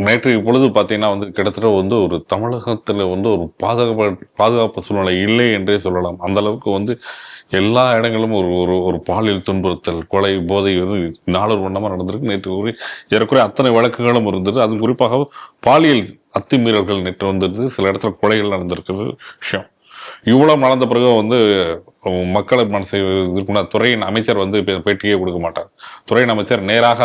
நேற்றைய பொழுது பார்த்தீங்கன்னா கிட்டத்தட்ட ஒரு தமிழகத்தில் ஒரு பாதுகாப்பு சூழ்நிலை இல்லை என்றே சொல்லலாம். அந்த அளவுக்கு எல்லா இடங்களும் ஒரு ஒரு ஒரு பாலியல் துன்புறுத்தல், கொலை, போதை நாளொரு வண்ணமாக நடந்திருக்கு. நேற்று ஏறக்குறைய அத்தனை வழக்குகளும் இருந்தது. அது குறிப்பாக பாலியல் அத்துமீறல்கள் நேற்று வந்திருக்கு. சில இடத்துல கொலைகள் நடந்திருக்கிறது விஷயம். இவ்வளவு நடந்த பிறகு மக்களை மனசை இதுக்குன்னா துறையின் அமைச்சர் பேட்டியே கொடுக்க மாட்டார். துறையின் அமைச்சர் நேராக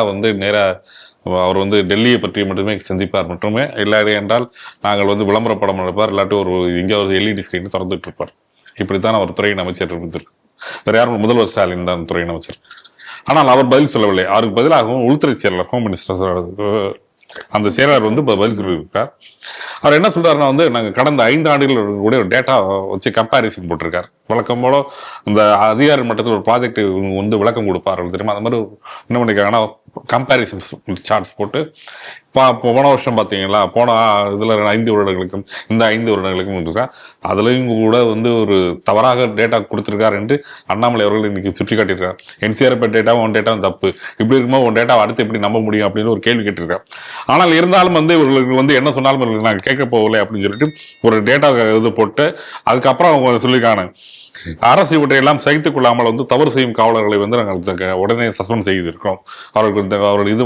அவர் டெல்லியை பற்றி மட்டுமே சிந்திப்பார் மட்டுமே. இல்லை என்றால் நாங்கள் விளம்பரப்படம் எடுப்பார், இல்லாட்டி இங்கே ஒரு எல்இடி ஸ்கிரீன் திறந்துட்டு இருப்பார். இப்படித்தான் அவர் துறையின் அமைச்சர் இருந்திருக்கு. வேற யாரும் முதல்வர் ஸ்டாலின் தான் துறையின் அமைச்சர். ஆனால் அவர் பதில் சொல்லவில்லை. அவருக்கு பதிலாகவும் உள்துறை செயலர், ஹோம் மினிஸ்டர் அந்த செயலர் பதில் சொல்லியிருக்கார். அவர் என்ன சொல்றாருன்னா நாங்க கடந்த 5 ஆண்டுகள் கூட ஒரு டேட்டா வச்சு கம்பாரிசன் போட்டிருக்காரு. வழக்கம் போல அந்த அதிகாரி மட்டத்தில் ஒரு ப்ராஜெக்ட் விளக்கம் கொடுப்பாரு தெரியுமா. அந்த மாதிரி என்ன பண்ணிருக்காங்கன்னா கம்பாரிசன் சார்ட்ஸ் போட்டு போன வருஷம் பார்த்தீங்களா, போன இதுல 5 வருடங்களுக்கும் இந்த 5 வருடங்களுக்கும் இருக்கா, அதுலயும் கூட ஒரு தவறாக டேட்டா கொடுத்திருக்காரு என்று அண்ணாமலை அவர்கள் இன்னைக்கு சுட்டி காட்டியிருக்காரு. என்சிஆர்பி டேட்டாவும் உன் டேட்டாவும் தப்பு, இப்படி இருக்கும்போது உன் டேட்டாவை அடுத்து எப்படி நம்ப முடியும் அப்படின்னு ஒரு கேள்வி கேட்டிருக்காரு. ஆனால் இருந்தாலும் இவர்களுக்கு என்ன சொன்னாலும் நாங்கள் கேட்க போகலை அப்படின்னு சொல்லிட்டு ஒரு டேட்டா இது போட்டு அதுக்கப்புறம் அவங்க சொல்லியிருக்காங்க, அரசு இவற்றையெல்லாம் சகித்துக் கொள்ளாமல் தவறு செய்யும் காவலர்களை நாங்கள் உடனே சஸ்பெண்ட் செய்திருக்கிறோம். அவர்கள் இது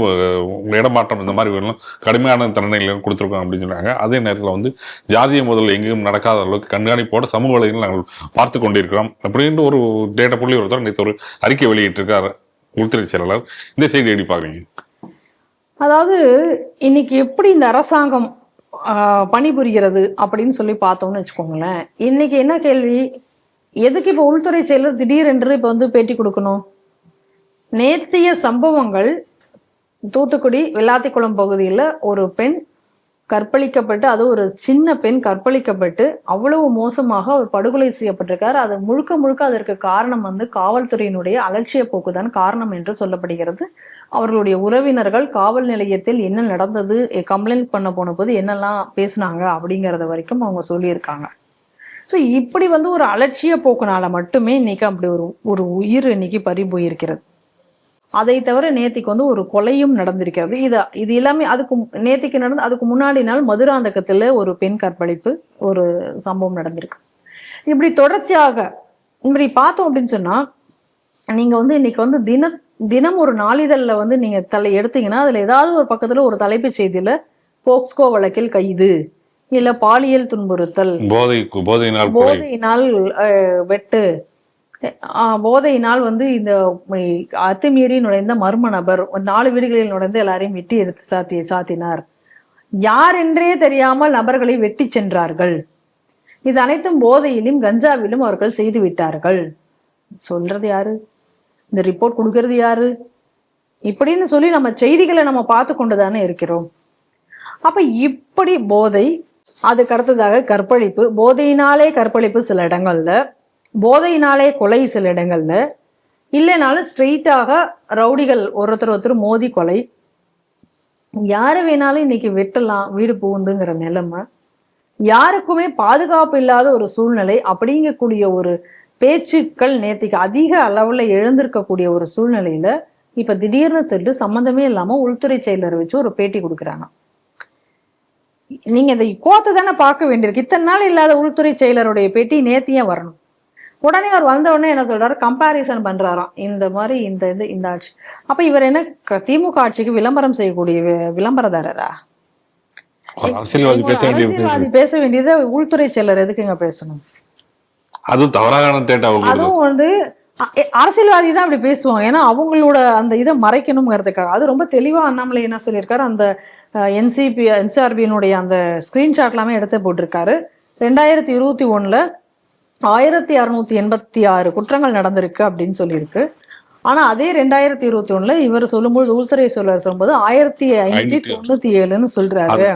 இடமாற்றம் இந்த மாதிரி கடுமையான தண்டனைகள் கொடுத்திருக்கோம் அப்படின்னு சொன்னாங்க. அதே நேரத்தில் ஜாதிய முதல் எங்கேயும் நடக்காத அளவுக்கு கண்காணிப்போட சமூக வலைகள் நாங்கள் பார்த்து கொண்டிருக்கிறோம் அப்படின்னு ஒரு டேட்டா புள்ளி ஒருத்தர் நேற்று ஒரு அறிக்கை வெளியிட்டிருக்காரு உள்துறை செயலாளர். இந்த செய்தி எப்படி பாக்குறீங்க? அதாவது இன்னைக்கு எப்படி இந்த அரசாங்கம் பணிபுரிகிறது அப்படின்னு சொல்லி பார்த்தோம்னு வச்சுக்கோங்களேன். இன்னைக்கு என்ன கேள்வி, எதுக்கு இப்போ உள்துறை செயலர் திடீரென்று இப்போ பேட்டி கொடுக்கணும்? நேர்த்திய சம்பவங்கள் தூத்துக்குடி வெள்ளாத்திக்குளம் பகுதியில் ஒரு பெண் கற்பழிக்கப்பட்டு, அது ஒரு சின்ன பெண் கற்பழிக்கப்பட்டு அவ்வளவு மோசமாக ஒரு படுகொலை செய்யப்பட்டிருக்காரு. அது முழுக்க அதற்கு காரணம் காவல்துறையினுடைய அலட்சிய போக்குதான் காரணம் என்று சொல்லப்படுகிறது. அவர்களுடைய உறவினர்கள் காவல் நிலையத்தில் என்ன நடந்தது, கம்ப்ளைண்ட் பண்ண போன போது என்னெல்லாம் பேசினாங்க அப்படிங்கிறத வரைக்கும் அவங்க சொல்லியிருக்காங்க. ஸோ இப்படி ஒரு அலட்சிய போக்குனால மட்டுமே இன்னைக்கு அப்படி ஒரு உயிர் இன்னைக்கு பறி போயிருக்கிறது. அதை தவிர நேத்திக்கு ஒரு கொலையும் நடந்திருக்கிறது. இது எல்லாமே நேத்திக்கு நடந்து அதுக்கு முன்னாடி நாள் மதுராந்தகத்துல ஒரு பெண் கற்பழிப்பு ஒரு சம்பவம் நடந்திருக்கு. இப்படி தொடர்ச்சியாக இப்படி பார்த்தோம் அப்படின்னு சொன்னா, நீங்க இன்னைக்கு தினம் ஒரு நாளிதழில் நீங்க எடுத்தீங்கன்னா அதுல ஏதாவது ஒரு பக்கத்துல ஒரு தலைப்புச் செய்தியில போக்ஸ்கோ வழக்கில் கைது, இல்ல பாலியல் துன்புறுத்தல், போதையினால் வெட்டு, போதையினால் இந்த அத்துமீறி நுழைந்த மர்ம நபர் 4 வீடுகளில் நுழைந்து எல்லாரையும் வெட்டி எடுத்து சாத்தினார், யார் என்றே தெரியாமல் நபர்களை வெட்டி சென்றார்கள், இது அனைத்தும் போதையிலும் கஞ்சாவிலும் அவர்கள் செய்து விட்டார்கள். சொல்றது யாரு? இந்த ரிப்போர்ட் கொடுக்கறது யாரு? இப்படின்னு சொல்லி நம்ம செய்திகளை நம்ம பார்த்து கொண்டுதானே இருக்கிறோம். அப்ப இப்படி போதை, அதுக்கு அடுத்ததாக கற்பழிப்பு, போதையினாலே கற்பழிப்பு சில இடங்கள்ல, போதையினாலே கொலை சில இடங்கள்ல, இல்லைனாலும் ஸ்ட்ரெயிட்டாக ரவுடிகள் ஒருத்தர் மோதி கொலை, யாரை வேணாலும் இன்னைக்கு வெட்டலாம் வீடு பூந்துங்கிற நிலைமை, யாருக்குமே பாதுகாப்பு இல்லாத ஒரு சூழ்நிலை அப்படிங்கக்கூடிய ஒரு பேச்சுக்கள் நேத்திக்கு அதிக அளவுல எழுந்திருக்கக்கூடிய ஒரு சூழ்நிலையில இப்ப திடீர்னு திட்டு சம்மந்தமே இல்லாம உள்துறை செயலரை வச்சு ஒரு பேட்டி கொடுக்குறாங்க. நீங்க இதை கோத்து தானே பார்க்க வேண்டியிருக்கு. இத்தனை நாள் இல்லாத உள்துறை செயலருடைய பேட்டி நேத்தியே வரணும். உடனே அவர் வந்த உடனே என்ன சொல்றாரு, கம்பாரிசன் பண்றாராம் இந்த மாதிரி இந்த ஆட்சி. அப்ப இவர் என்ன திமுக ஆட்சிக்கு விளம்பரம் செய்யக்கூடிய விளம்பரதாரரா? அரசியல்வாதி பேச வேண்டியதை உள்துறை செயலர் எதுக்குங்க பேசணும்? அதுவும் அரசியல்வாதி தான் அப்படி பேசுவாங்க. ஏன்னா அவங்களோட அந்த இதை மறைக்கணுங்கிறதுக்காக. அது ரொம்ப தெளிவா அண்ணாமலை என்ன சொல்லியிருக்காரு, அந்த என்சிஆர்பியினுடைய அந்த ஸ்கிரீன்ஷாட் எல்லாமே எடுத்து போட்டிருக்காரு. 2021 1686 குற்றங்கள் நடந்திருக்கு அப்படின்னு சொல்லியிருக்கு. ஆனா அதே 2021 இவர் சொல்லும்போது உள்துறை செயலர் சொல்லும்போது 1597 சொல்றாரு.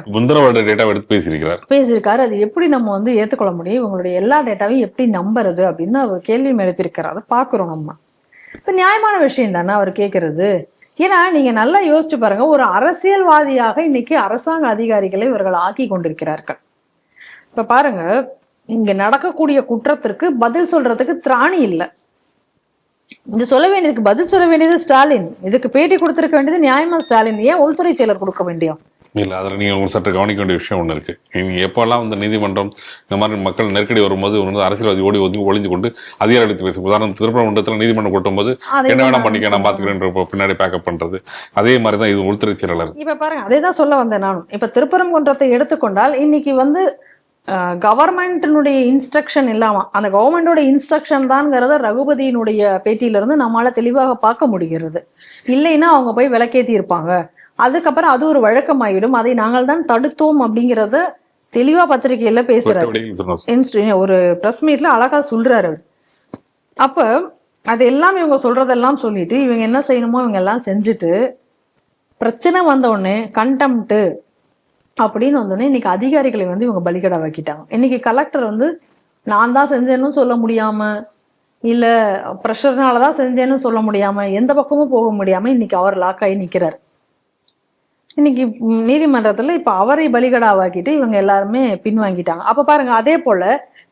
பேசியிருக்காரு. அது எப்படி நம்ம ஏத்துக்கொள்ள முடியும்? இவங்களுடைய எல்லா டேட்டாவையும் எப்படி நம்புறது அப்படின்னு அவர் கேள்வி எழுப்பியிருக்காரு. அதை பாக்குறோம் நம்ம. இப்ப நியாயமான விஷயம் தானே அவர் கேட்கறது. ஏன்னா நீங்க நல்லா யோசிச்சு பாருங்க, ஒரு அரசியல்வாதியாக இன்னைக்கு அரசாங்க அதிகாரிகளை இவர்கள் ஆக்கி கொண்டிருக்கிறார்கள். இப்ப பாருங்க, இங்க நடக்கக்கூடிய குற்றத்திற்கு பதில் சொல்றதுக்கு திராணி இல்லை. இது சொல்ல வேண்டியதுக்கு பதில் சொல்ல வேண்டியது ஸ்டாலின். இதுக்கு பேட்டி கொடுத்திருக்க வேண்டியது நியாயமா ஸ்டாலின். ஏன் உள்துறை செயலர் கொடுக்க வேண்டியும்? இல்லை, அதில் நீங்கள் ஒரு சற்று கவனிக்க வேண்டிய விஷயம் ஒன்று இருக்குது. நீங்கள் எப்போல்லாம் வந்து நீதிமன்றம் இந்த மாதிரி மக்கள் நெருக்கடி வரும்போது வந்து அரசியல்வாதி ஓடி ஒளிஞ்சு கொண்டு அதிகாரம் எடுத்து பேசும். உதாரணம் திருப்பரங்குன்றத்தில் நீதிமன்றம் கூட்டும்போது என்ன வேணா பண்ணிக்க, நான் பார்த்துக்கிறேன் பின்னாடி பேக்கப் பண்ணுறது. அதே மாதிரி தான் இது உள்துறை செயலாளர். இப்போ பாருங்க, அதே தான் சொல்ல வந்தேன் நானும். இப்போ திருப்பரங்குன்றத்தை எடுத்துக்கொண்டால் இன்னைக்கு வந்து கவர்மெண்ட்டினுடைய இன்ஸ்ட்ரக்ஷன் இல்லாமல், அந்த கவர்மெண்டோட இன்ஸ்ட்ரக்ஷன் தான்ங்கிறத ரகுபதியினுடைய பேட்டியிலிருந்து நம்மளால தெளிவாக பார்க்க முடிகிறது. இல்லைன்னா அவங்க போய் விளக்கேற்றி இருப்பாங்க, அதுக்கப்புறம் அது ஒரு வழக்கமாயிடும், அதை நாங்கள் தான் தடுத்தோம் அப்படிங்கிறத தெளிவா பத்திரிகையில பேசுறாரு. ஒரு பிரஸ் மீட்ல அழகா சொல்றாரு. அப்ப அது எல்லாம் இவங்க சொல்றதெல்லாம் சொல்லிட்டு இவங்க என்ன செய்யணுமோ இவங்க எல்லாம் செஞ்சுட்டு பிரச்சனை வந்த உடனே கண்டெம்ட் அப்படின்னு வந்தோடனே இன்னைக்கு அதிகாரிகளை வந்து இவங்க பலிகடா வைக்கிட்டாங்க. இன்னைக்கு கலெக்டர் வந்து நான் தான் செஞ்சேன்னு சொல்ல முடியாம, இல்ல ப்ரெஷர்னாலதான் செஞ்சேன்னு சொல்ல முடியாம, எந்த பக்கமும் போக முடியாம இன்னைக்கு அவர் லாக் ஆகி நிக்கிறார். இன்னைக்கு நீதிமன்றத்துல இப்ப அவரை பலிகடாவாக்கிட்டு இவங்க எல்லாருமே பின்வாங்கிட்டாங்க. அப்ப பாருங்க, அதே போல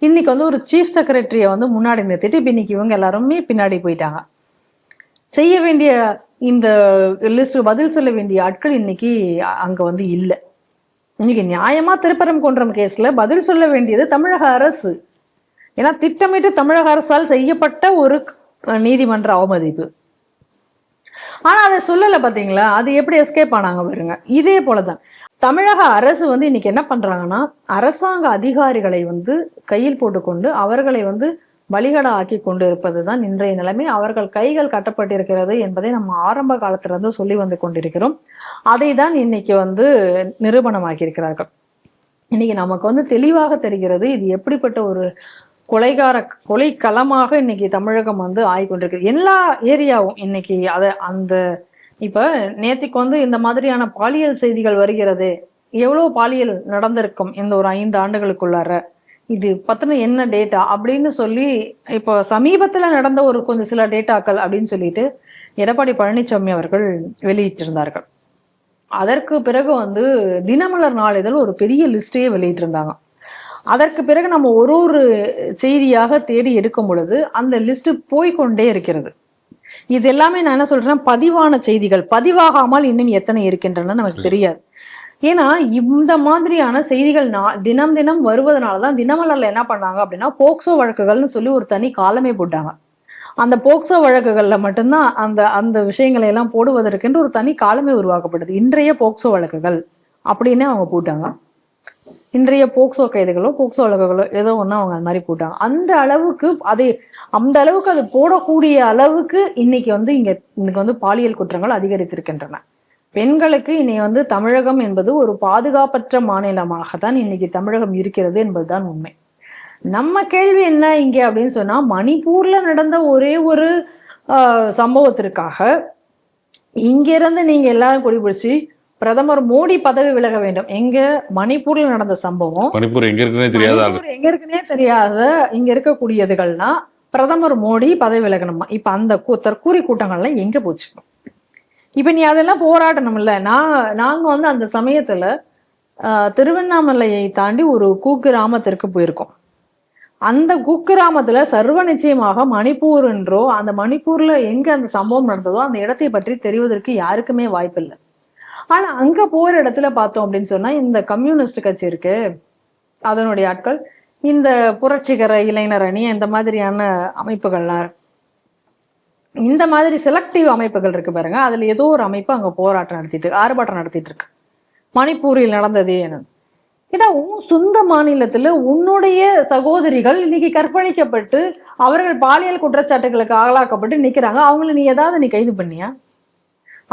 இன்னைக்கு வந்து ஒரு சீஃப் செக்ரட்டரிய வந்து முன்னாடி நிறுத்திட்டு இப்ப இன்னைக்கு இவங்க எல்லாருமே பின்னாடி போயிட்டாங்க. செய்ய வேண்டிய இந்த லிஸ்ட் பதில் சொல்ல வேண்டிய ஆட்கள் இன்னைக்கு அங்க வந்து இல்லை. இன்னைக்கு நியாயமா திருப்பரங்குன்றம் கேஸ்ல பதில் சொல்ல வேண்டியது தமிழக அரசு. ஏன்னா திட்டமிட்டு தமிழக அரசால் செய்யப்பட்ட ஒரு நீதிமன்ற அவமதிப்பு. ஆனா அதை சொல்லல பாத்தீங்களா, அது எப்படி எஸ்கேப் ஆனாங்க பாருங்க. இதே போலதான் தமிழக அரசு வந்து இன்னைக்கு என்ன பண்றாங்கன்னா, அரசாங்க அதிகாரிகளை வந்து கையில் போட்டுக்கொண்டு அவர்களை வந்து பலிகடா ஆக்கி கொண்டு இருப்பதுதான் இன்றைய நிலைமை. அவர்கள் கைகள் கட்டப்பட்டிருக்கிறது என்பதை நம்ம ஆரம்ப காலத்துல இருந்து சொல்லி வந்து கொண்டிருக்கிறோம். அதை தான் இன்னைக்கு வந்து நிரூபணமாக்கி இருக்கிறார்கள். இன்னைக்கு நமக்கு வந்து தெளிவாக தெரிகிறது இது எப்படிப்பட்ட ஒரு கொலைக்களமாக இன்னைக்கு தமிழகம் வந்து ஆகிக்கொண்டிருக்கு. எல்லா ஏரியாவும் இன்னைக்கு அந்த இப்ப நேத்திக்கு வந்து இந்த மாதிரியான பாலியல் செய்திகள் வருகிறது. எவ்வளவு பாலியல் நடந்திருக்கும் இந்த ஒரு 5 ஆண்டுகளுக்குள்ளார, இது பத்தின என்ன டேட்டா அப்படின்னு சொல்லி இப்போ சமீபத்துல நடந்த ஒரு கொஞ்சம் சில டேட்டாக்கள் அப்படின்னு சொல்லிட்டு எடப்பாடி பழனிசாமி அவர்கள் வெளியிட்டிருந்தார்கள். அதற்கு பிறகு வந்து தினமலர் நாளிதழ் ஒரு பெரிய லிஸ்டையே வெளியிட்டிருந்தாங்க. அதற்கு பிறகு நம்ம ஒரு செய்தியாக தேடி எடுக்கும் பொழுது அந்த லிஸ்ட் போய்கொண்டே இருக்கிறது. இது எல்லாமே நான் என்ன சொல்றேன்னா பதிவான செய்திகள், பதிவாகாமல் இன்னும் எத்தனை இருக்கின்றன நமக்கு தெரியாது. ஏன்னா இந்த மாதிரியான செய்திகள் தினம் தினம் வருவதனாலதான் தினமலர்ல என்ன பண்ணாங்க அப்படின்னா போக்சோ வழக்குகள்னு சொல்லி ஒரு தனி காலமே போட்டாங்க. அந்த போக்சோ வழக்குகள்ல மட்டும்தான் அந்த விஷயங்களை எல்லாம் போடுவதற்கென்று ஒரு தனி காலமே உருவாக்கப்படுது. இன்றைய போக்சோ வழக்குகள் அப்படின்னு அவங்க போட்டாங்க. இன்றைய போக்சோ கைதுகளோ போக்சோ வழக்குகளோ ஏதோ ஒன்று அவங்க அந்த மாதிரி போட்டாங்க. அந்த அளவுக்கு அது போடக்கூடிய அளவுக்கு இன்னைக்கு வந்து பாலியல் குற்றங்கள் அதிகரித்திருக்கின்றன. பெண்களுக்கு இனி வந்து தமிழகம் என்பது ஒரு பாதுகாப்பற்ற மாநிலமாக தான் இன்னைக்கு தமிழகம் இருக்கிறது என்பதுதான் உண்மை. நம்ம கேள்வி என்ன இங்க அப்படின்னு சொன்னா, மணிப்பூர்ல நடந்த ஒரே ஒரு சம்பவத்திற்காக இங்கிருந்து நீங்க எல்லாரும் கொடி பிடிச்சி பிரதமர் மோடி பதவி விலக வேண்டும். எங்க மணிப்பூர்ல நடந்த சம்பவம், மணிப்பூர் எங்க இருக்குன்னே தெரியாத இங்க இருக்கக்கூடியதுகள்னா பிரதமர் மோடி பதவி விலகணுமா? இப்ப அந்த தற்கூரி கூட்டங்கள்லாம் எங்க போச்சு? இப்ப நீ அதெல்லாம் போராடணும் இல்ல. நாங்க வந்து அந்த சமயத்துல திருவண்ணாமலையை தாண்டி ஒரு குக்கிராமத்திற்கு போயிருக்கோம். அந்த குக்கிராமத்துல சர்வ நிச்சயமாக மணிப்பூர் என்றோ அந்த மணிப்பூர்ல எங்க அந்த சம்பவம் நடந்ததோ அந்த இடத்தை பற்றி தெரிவதற்கு யாருக்குமே வாய்ப்பு இல்லை. ஆனா அங்க போற இடத்துல பார்த்தோம் அப்படின்னு சொன்னா இந்த கம்யூனிஸ்ட் கட்சி இருக்கு, அதனுடைய ஆட்கள், இந்த புரட்சிகர இளைஞர் அணி, இந்த மாதிரியான அமைப்புகள்லாம், இந்த மாதிரி செலக்டிவ் அமைப்புகள் இருக்கு பாருங்க, அதுல ஏதோ ஒரு அமைப்பு அங்க ஆர்ப்பாட்டம் நடத்திட்டு இருக்கு. மணிப்பூரில் நடந்ததே என்ன? ஏன்னா உன் சொந்த மாநிலத்துல உன்னுடைய சகோதரிகள் இன்னைக்கு கற்பழிக்கப்பட்டு அவர்கள் பாலியல் குற்றச்சாட்டுகளுக்கு ஆளாக்கப்பட்டு நிக்கிறாங்க. அவங்கள நீ ஏதாவது கைது பண்ணியா?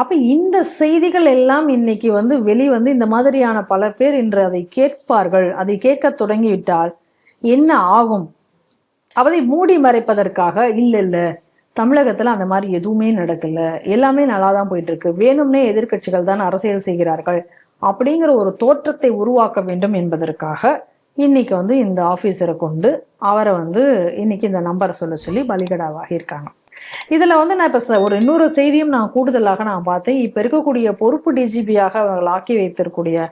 அப்ப இந்த செய்திகள் எல்லாம் இன்னைக்கு வந்து வெளிவந்து இந்த மாதிரியான பல பேர் இன்று அதை கேட்பார்கள். அதை கேட்க தொடங்கிவிட்டால் என்ன ஆகும்? அதை மூடி மறைப்பதற்காக இல்ல தமிழகத்துல அந்த மாதிரி எதுவுமே நடக்கல, எல்லாமே நல்லாதான் போயிட்டு இருக்கு, வேணும்னே எதிர்கட்சிகள் தான் அரசியல் செய்கிறார்கள் அப்படிங்கிற ஒரு தோற்றத்தை உருவாக்க வேண்டும் என்பதற்காக இன்னைக்கு வந்து இந்த ஆபீசரை கொண்டு அவரை வந்து இன்னைக்கு இந்த நம்பரை சொல்லி பலிகடாவாக இருக்காங்க. இதுல வந்து நான் இப்ப ஒரு இன்னொரு செய்தியும் நான் கூடுதலாக நான் பார்த்தேன். இப்ப இருக்கக்கூடிய பொறுப்பு டிஜிபியாக அவர்கள் ஆக்கி வைத்திருக்கூடிய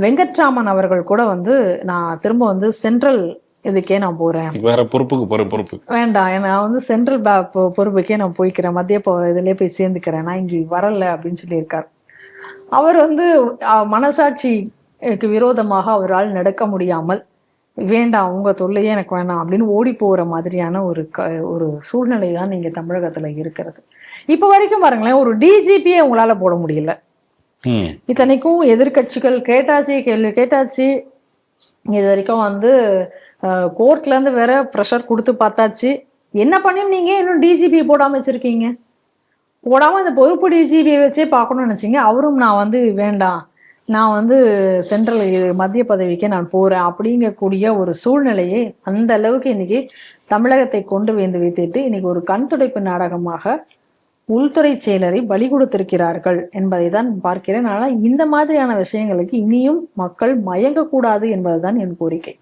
வெங்கட்ராமன் அவர்கள் கூட வந்து நான் திரும்ப வந்து சென்ட்ரல் இதுக்கே நான் போறேன், வேற பொறுப்பு வேண்டாம், நான் வந்து சென்ட்ரல் பொறுப்புக்கே நான் போய்க்கிறேன், மத்திய இதுலயே போய் சேர்ந்துக்கிறேன், நான் இங்க வரல அப்படின்னு சொல்லியிருக்காரு. அவர் வந்து மனசாட்சிக்கு விரோதமாக அவரால் நடக்க முடியாமல், வேண்டாம் உங்க தொல்லையே எனக்கு வேணாம் அப்படின்னு ஓடி போகிற மாதிரியான ஒரு சூழ்நிலை தான் நீங்க தமிழகத்துல இருக்கிறது. இப்ப வரைக்கும் பாருங்களேன், ஒரு டிஜிபியே உங்களால போட முடியல. இத்தனைக்கும் எதிர்கட்சிகள் கேள்வி கேட்டாச்சு, இது வரைக்கும் வந்து கோர்ட்ல இருந்து வேற ப்ரெஷர் கொடுத்து பார்த்தாச்சு. என்ன பண்ணியும் நீங்க இன்னும் டிஜிபி போடாம வச்சிருக்கீங்க. போடாம அந்த பொறுப்பு டிஜிபியை வச்சே பார்க்கணும்னு நினைச்சீங்க. அவரும் நான் வந்து வேண்டாம், நான் வந்து சென்ட்ரல் மத்திய பதவிக்கு நான் போறேன் அப்படிங்கக்கூடிய ஒரு சூழ்நிலையை அந்த அளவுக்கு இன்னைக்கு தமிழகத்தை கொண்டு வந்து வைத்துட்டு இன்னைக்கு ஒரு கண் துடைப்பு நாடகமாக உள்துறை செயலரை பலி கொடுத்திருக்கிறார்கள் என்பதை தான் பார்க்கிறேன். ஆனால் இந்த மாதிரியான விஷயங்களுக்கு இனியும் மக்கள் மயங்கக்கூடாது என்பதுதான் என் கோரிக்கை.